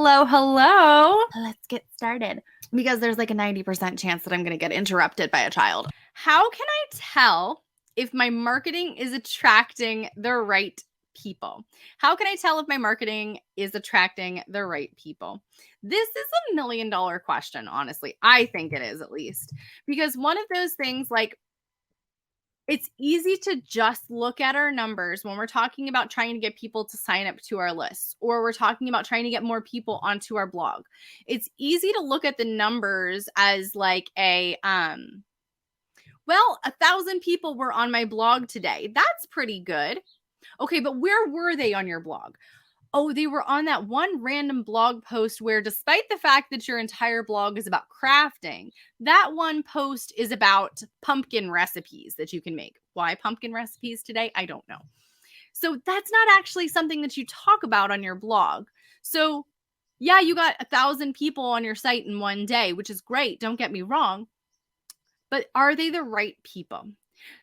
Hello, hello. Let's get started because there's like a 90% chance that I'm going to get interrupted by a child. How can I tell if my marketing is attracting the right people? How can I tell if my marketing is attracting the right people? This is $1 million question, honestly. I think it is, at least, because one of those things, like, it's easy to just look at our numbers when we're talking about trying to get people to sign up to our lists, or we're talking about trying to get more people onto our blog. It's easy to look at the numbers as like well, 1,000 people were on my blog today. That's pretty good. Okay, but where were they on your blog? Oh, they were on that one random blog post where, despite the fact that your entire blog is about crafting, that one post is about pumpkin recipes that you can make. Why pumpkin recipes today? I don't know. So that's not actually something that you talk about on your blog. So yeah, you got 1,000 people on your site in one day, which is great. Don't get me wrong. But are they the right people?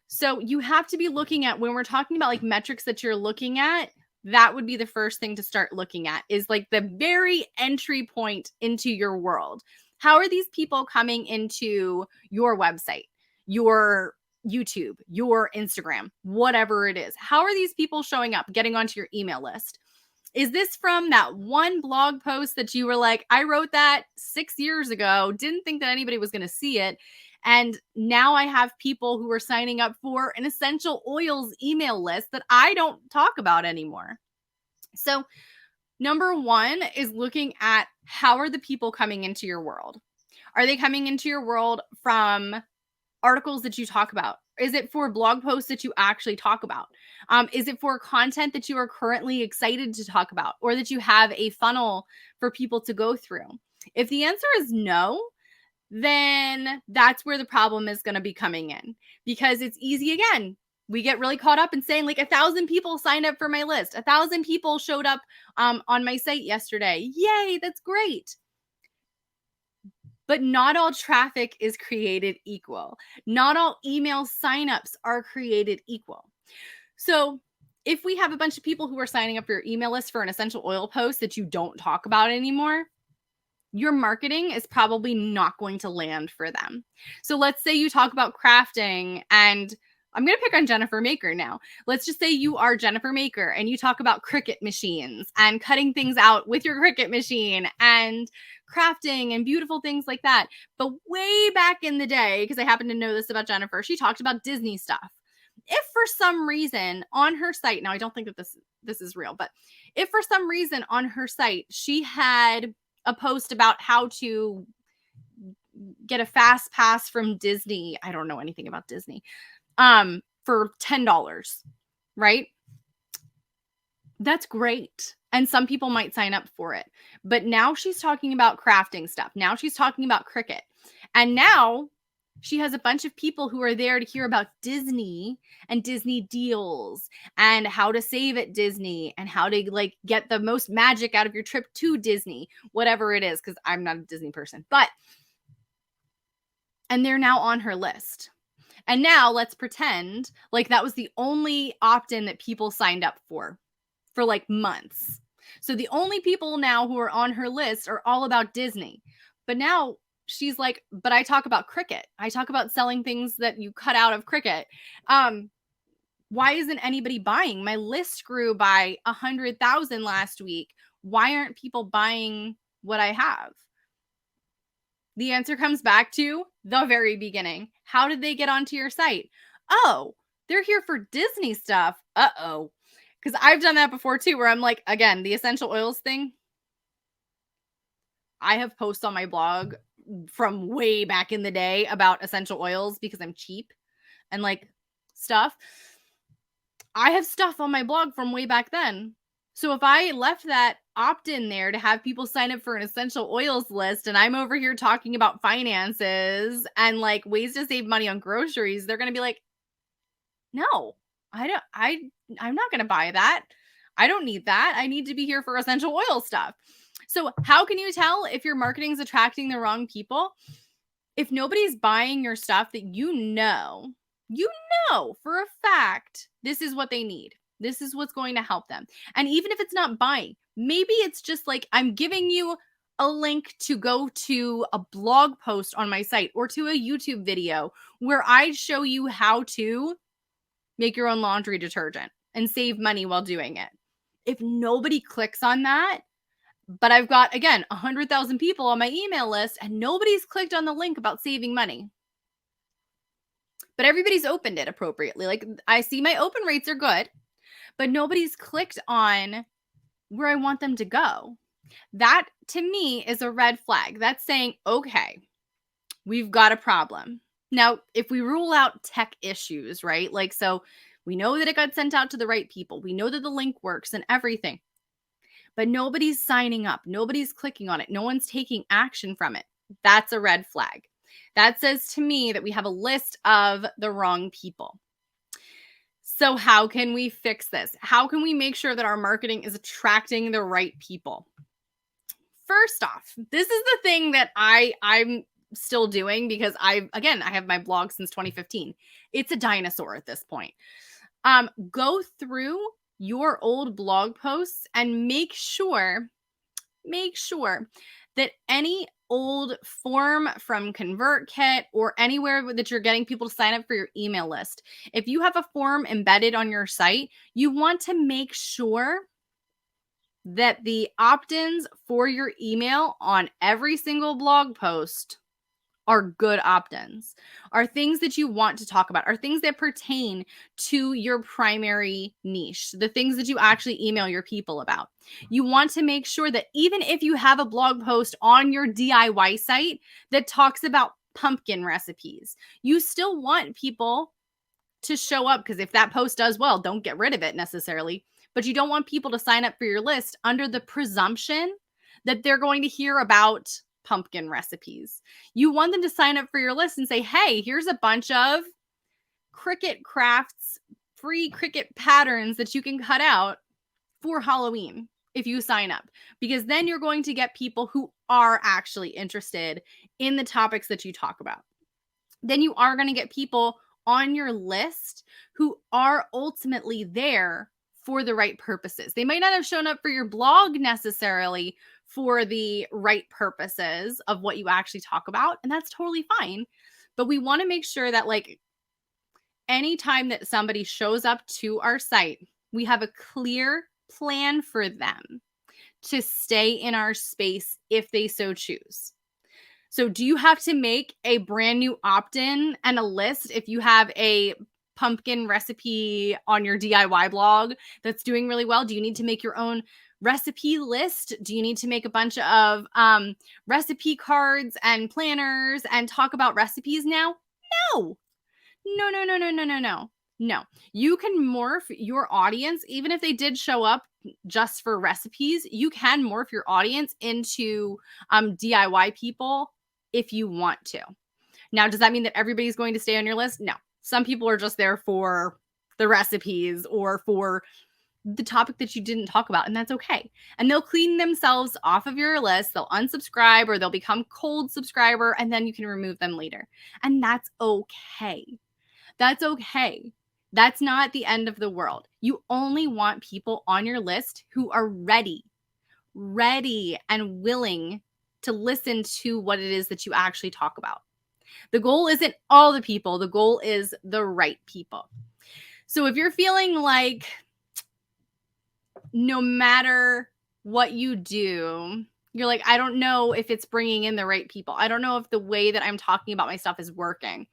So you have to be looking at, when we're talking about like metrics that you're looking at, that would be the first thing to start looking at, is like the very entry point into your world. How are these people coming into your website, your YouTube, your Instagram, whatever it is? How are these people showing up, getting onto your email list? Is this from that one blog post that you were like, I wrote that 6 years ago, didn't think that anybody was going to see it, and now I have people who are signing up for an essential oils email list that I don't talk about anymore? So number one is looking at, how are the people coming into your world? Are they coming into your world from articles that you talk about? Is it for blog posts that you actually talk about? Is it for content that you are currently excited to talk about, or that you have a funnel for people to go through? If the answer is no, then that's where the problem is going to be coming in, because it's easy. Again, we get really caught up in saying like 1,000 people signed up for my list. 1,000 people showed up on my site yesterday. Yay, that's great. But not all traffic is created equal. Not all email signups are created equal. So if we have a bunch of people who are signing up for your email list for an essential oil post that you don't talk about anymore, your marketing is probably not going to land for them. So let's say you talk about crafting, and I'm going to pick on Jennifer Maker now. Let's just say you are Jennifer Maker and you talk about Cricut machines and cutting things out with your Cricut machine and crafting and beautiful things like that. But way back in the day, because I happen to know this about Jennifer, she talked about Disney stuff. If for some reason on her site, now I don't think that this is real, but if for some reason on her site she had a post about how to get a fast pass from Disney, I don't know anything about Disney, for $10, right? That's great. And some people might sign up for it. But now she's talking about crafting stuff. Now she's talking about Cricut. And now she has a bunch of people who are there to hear about Disney and Disney deals and how to save at Disney and how to like get the most magic out of your trip to Disney, whatever it is, because I'm not a Disney person. And they're now on her list. And now let's pretend like that was the only opt-in that people signed up for like months. So the only people now who are on her list are all about Disney. But now she's like, but I talk about Cricut. I talk about selling things that you cut out of Cricut. Why isn't anybody buying? My list grew by 100,000 last week. Why aren't people buying what I have? The answer comes back to the very beginning. How did they get onto your site? Oh, they're here for Disney stuff. Uh-oh. Because I've done that before too, where I'm like, again, the essential oils thing. I have posts on my blog from way back in the day about essential oils because I'm cheap and like stuff. I have stuff on my blog from way back then. So if I left that opt-in there to have people sign up for an essential oils list, and I'm over here talking about finances and like ways to save money on groceries, they're going to be like, no, I'm not going to buy that. I don't need that. I need to be here for essential oil stuff. So how can you tell if your marketing is attracting the wrong people? If nobody's buying your stuff that you know for a fact, this is what they need. This is what's going to help them. And even if it's not buying, maybe it's just like I'm giving you a link to go to a blog post on my site or to a YouTube video where I show you how to make your own laundry detergent and save money while doing it. If nobody clicks on that, but I've got, again, 100,000 people on my email list and nobody's clicked on the link about saving money, but everybody's opened it appropriately. Like I see my open rates are good, but nobody's clicked on where I want them to go. That to me is a red flag. That's saying, okay, we've got a problem. Now, if we rule out tech issues, right? Like, so we know that it got sent out to the right people. We know that the link works and everything, but nobody's signing up. Nobody's clicking on it. No one's taking action from it. That's a red flag. That says to me that we have a list of the wrong people. So how can we fix this? How can we make sure that our marketing is attracting the right people? First off, this is the thing that I'm still doing because I have my blog since 2015. It's a dinosaur at this point. Go through your old blog posts and make sure that any old form from ConvertKit or anywhere that you're getting people to sign up for your email list, if you have a form embedded on your site, you want to make sure that the opt-ins for your email on every single blog post are good opt-ins, are things that you want to talk about, are things that pertain to your primary niche, the things that you actually email your people about. You want to make sure that even if you have a blog post on your DIY site that talks about pumpkin recipes, you still want people to show up, because if that post does well, don't get rid of it necessarily, but you don't want people to sign up for your list under the presumption that they're going to hear about pumpkin recipes. You want them to sign up for your list and say, hey, here's a bunch of Cricut crafts, free Cricut patterns that you can cut out for Halloween if you sign up, because then you're going to get people who are actually interested in the topics that you talk about. Then you are going to get people on your list who are ultimately there for the right purposes. They might not have shown up for your blog necessarily for the right purposes of what you actually talk about, and that's totally fine. But we want to make sure that, like, anytime that somebody shows up to our site, we have a clear plan for them to stay in our space if they so choose. So do you have to make a brand new opt-in and a list if you have a pumpkin recipe on your DIY blog that's doing really well? Do you need to make your own recipe list? Do you need to make a bunch of recipe cards and planners and talk about recipes now? No. No. You can morph your audience, even if they did show up just for recipes. You can morph your audience into DIY people if you want to. Now, does that mean that everybody's going to stay on your list? No. Some people are just there for the recipes or for the topic that you didn't talk about, and that's okay. And they'll clean themselves off of your list. They'll unsubscribe or they'll become cold subscriber, and then you can remove them later. And that's okay. That's okay. That's not the end of the world. You only want people on your list who are ready and willing to listen to what it is that you actually talk about. The goal isn't all the people. The goal is the right people. So if you're feeling like no matter what you do, you're like, I don't know if it's bringing in the right people. I don't know if the way that I'm talking about my stuff is working.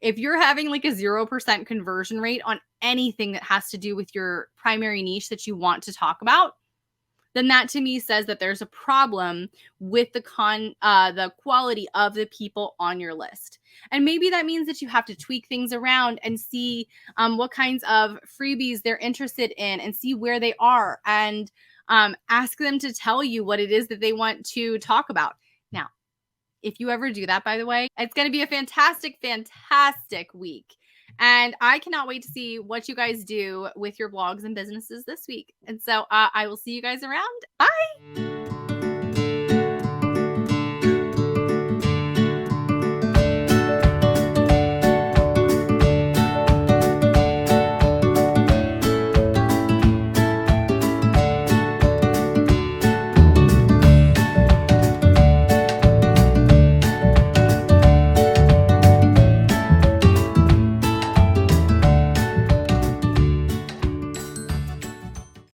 If you're having like a 0% conversion rate on anything that has to do with your primary niche that you want to talk about, then that to me says that there's a problem with the quality of the people on your list. And maybe that means that you have to tweak things around and see what kinds of freebies they're interested in and see where they are and ask them to tell you what it is that they want to talk about. Now, if you ever do that, by the way, it's going to be a fantastic, fantastic week. And I cannot wait to see what you guys do with your blogs and businesses this week. And so I will see you guys around. Bye.